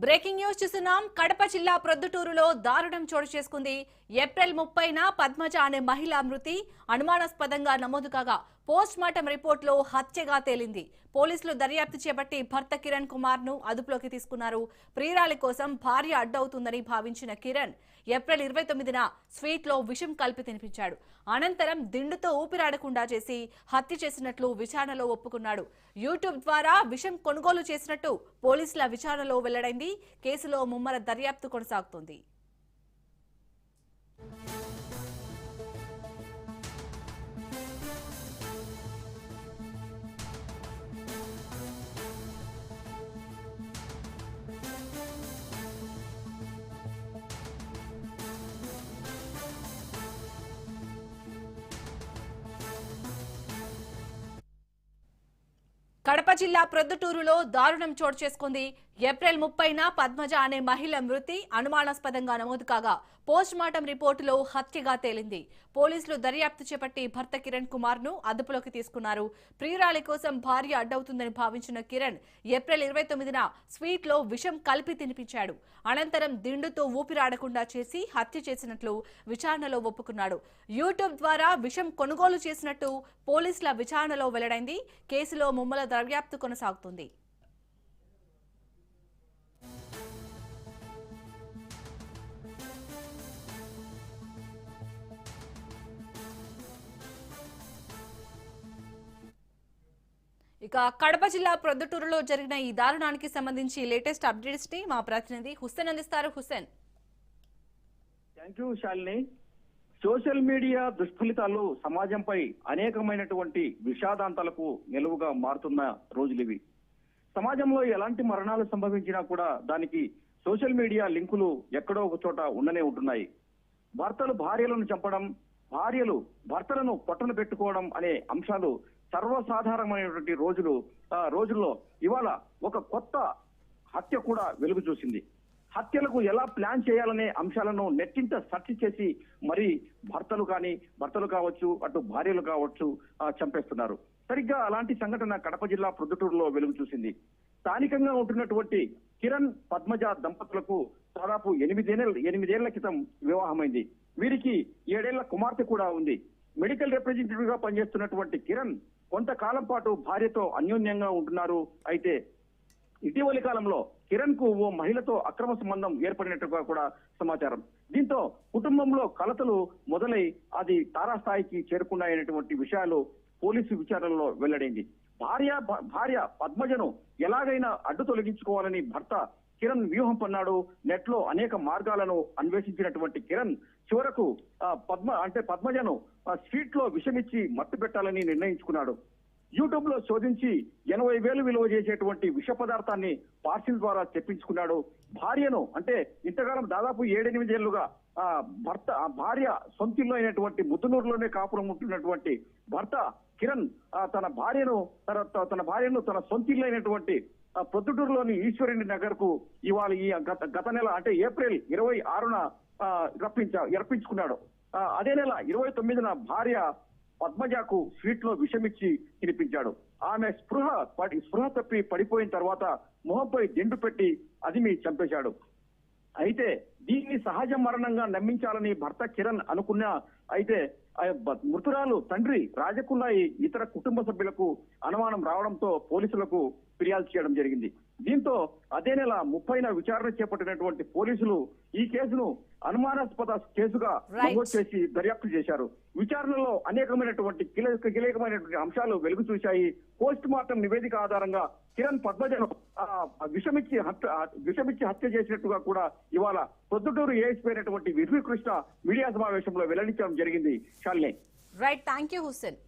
Breaking news చూస్తున్నాం. కడప జిల్లా ప్రొద్దుటూరులో దారుణం చోటు చేసుకుంది. ఏప్రిల్ 30న పద్మజ అనే మహిళ మృతి అనుమానాస్పదంగా నమోదు కాగా పోస్ట్ మార్టం రిపోర్టులో హత్యగా తేలింది. పోలీసులు దర్యాప్తు చేపట్టి భర్త కిరణ్ కుమార్ ను అదుపులోకి తీసుకున్నారు. ప్రియురాలి కోసం భార్య అడ్డవుతుందని భావించిన కిరణ్ ఏప్రిల్ 29న స్వీట్ లో విషం కలిపి తినిపించాడు. అనంతరం దిండుతో ఊపిరాడకుండా చేసి హత్య చేసినట్లు విచారణలో ఒప్పుకున్నాడు. యూట్యూబ్ ద్వారా విషం కొనుగోలు చేసినట్టు పోలీసుల విచారణలో వెల్లడైంది. కేసులో ముమ్మర దర్యాప్తు కొనసాగుతోంది. కడప జిల్లా ప్రొద్దుటూరులో దారుణం చోటు చేసుకుంది. ఏప్రిల్ 30న పద్మజ అనే మహిళ మృతి అనుమానాస్పదంగా నమోదు కాగా పోస్ట్ మార్టం రిపోర్టులో హత్యగా తేలింది. పోలీసులు దర్యాప్తు చేపట్టి భర్త కిరణ్ కుమార్ ను అదుపులోకి తీసుకున్నారు. ప్రియురాలి కోసం భార్య అడ్డవుతుందని భావించిన కిరణ్ ఏప్రిల్ 29న స్వీట్ లో విషం కలిపి తినిపించాడు. అనంతరం దిండుతో ఊపిరాడకుండా చేసి హత్య చేసినట్లు విచారణలో ఒప్పుకున్నాడు. యూట్యూబ్ ద్వారా విషం కొనుగోలు చేసినట్టు పోలీసుల విచారణలో వెల్లడైంది. కేసులో ముమ్మల దర్యాప్తు కొనసాగుతుంది. ఇక కడప జిల్లా ప్రొద్దుటూరులో జరిగిన ఈ దారుణానికి సంబంధించి లేటెస్ట్ అప్డేట్స్ ని మా ప్రతినిధి హుస్సేన్ అందిస్తారు. Hussain. Thank you Shalini. Social media దుష్ఫలితాలు సమాజంపై అనేకమైనటువంటి విషాదాంతాలకు నిలువుగా మారుతున్న రోజులివి. సమాజంలో ఎలాంటి మరణాలు సంభవించినా కూడా దానికి సోషల్ మీడియా లింకులు ఎక్కడో ఒక చోట ఉండనే ఉంటున్నాయి. భర్తలు భార్యలను చంపడం, భార్యలు భర్తలను పొట్టన పెట్టుకోవడం అనే అంశాలు సర్వసాధారణమైనటువంటి రోజుల్లో ఇవాళ ఒక కొత్త హత్య కూడా వెలుగు చూసింది. హత్యలకు ఎలా ప్లాన్ చేయాలనే అంశాలను నెట్టింట సెర్చ్ చేసి మరి భర్తలు కావచ్చు, అటు భార్యలు కావచ్చు చంపేస్తున్నారు. సరిగ్గా అలాంటి సంఘటన కడప జిల్లా ప్రొద్దుటూరులో వెలుగు చూసింది. స్థానికంగా ఉంటున్నటువంటి కిరణ్ పద్మజ దంపతులకు దాదాపు 8 ఏళ్ల క్రితం వివాహమైంది. వీరికి 7 ఏళ్ల కుమార్తె కూడా ఉంది. మెడికల్ రిప్రజెంటేటివ్ గా పనిచేస్తున్నటువంటి కిరణ్ కొంతకాలం పాటు భార్యతో అన్యోన్యంగా ఉంటున్నారు. అయితే ఇటీవలి కాలంలో కిరణ్ కు ఓ మహిళతో అక్రమ సంబంధం ఏర్పడినట్టుగా కూడా సమాచారం. దీంతో కుటుంబంలో కలతలు మొదలై అది తారాస్థాయికి చేరుకున్నాయనేటువంటి విషయాలు పోలీసు విచారణలో వెల్లడైంది. భార్య పద్మజను ఎలాగైనా అడ్డు తొలగించుకోవాలని భర్త కిరణ్ వ్యూహం పన్నాడు. నెట్ లో అనేక మార్గాలను అన్వేషించినటువంటి కిరణ్ చివరకు పద్మజను స్ట్రీట్ లో విషమిచ్చి మట్టు పెట్టాలని నిర్ణయించుకున్నాడు. యూట్యూబ్ లో శోధించి 80,000 విలువ చేసేటువంటి విష పదార్థాన్ని పార్సిల్ ద్వారా తెప్పించుకున్నాడు. భార్యను ఇంతకాలం దాదాపు 7-8 ఏళ్లుగా భార్య సొంతిల్లు అయినటువంటి ముద్దునూరులోనే కాపురం ఉంటున్నటువంటి భర్త కిరణ్ తన భార్యను తన సొంతిల్లు అయినటువంటి ప్రొద్దుటూరులోని ఈశ్వరుని నగర్ కు ఇవాళ ఈ గత నెల ఏప్రిల్ 26న రప్పించుకున్నాడు. అదే నెల 29న భార్య పద్మజకు స్వీట్ లో విషమిచ్చి తినిపించాడు. ఆమె స్పృహ తప్పి పడిపోయిన తర్వాత మొహంపై దిండు పెట్టి అదిమి చంపేశాడు. అయితే దీన్ని సహజ మరణంగా నమ్మించాలని భర్త కిరణ్ అనుకున్నా. అయితే మృతురాలు తండ్రి రాజకుల్లాయి ఇతర కుటుంబ సభ్యులకు అనుమానం రావడంతో పోలీసులకు ఫిర్యాదు చేయడం జరిగింది. దీంతో అదే నెల 30న విచారణ చేపట్టినటువంటి పోలీసులు ఈ కేసును అనుమానాస్పద కేసుగా నమోదు చేసి దర్యాప్తు చేశారు. విచారణలో అనేకమైనటువంటి కీలకమైనటువంటి అంశాలు వెలుగు చూశాయి. పోస్ట్ మార్టం నివేదిక ఆధారంగా కిరణ్ పద్మజను విషమిచ్చి హత్య చేసినట్టుగా కూడా ఇవాళ ప్రొద్దుటూరు ఏఎస్పీ అయినటువంటి విర్వి కృష్ణ మీడియా సమావేశంలో వెల్లడించడం జరిగింది. Shalini. Right, thank you Hussain.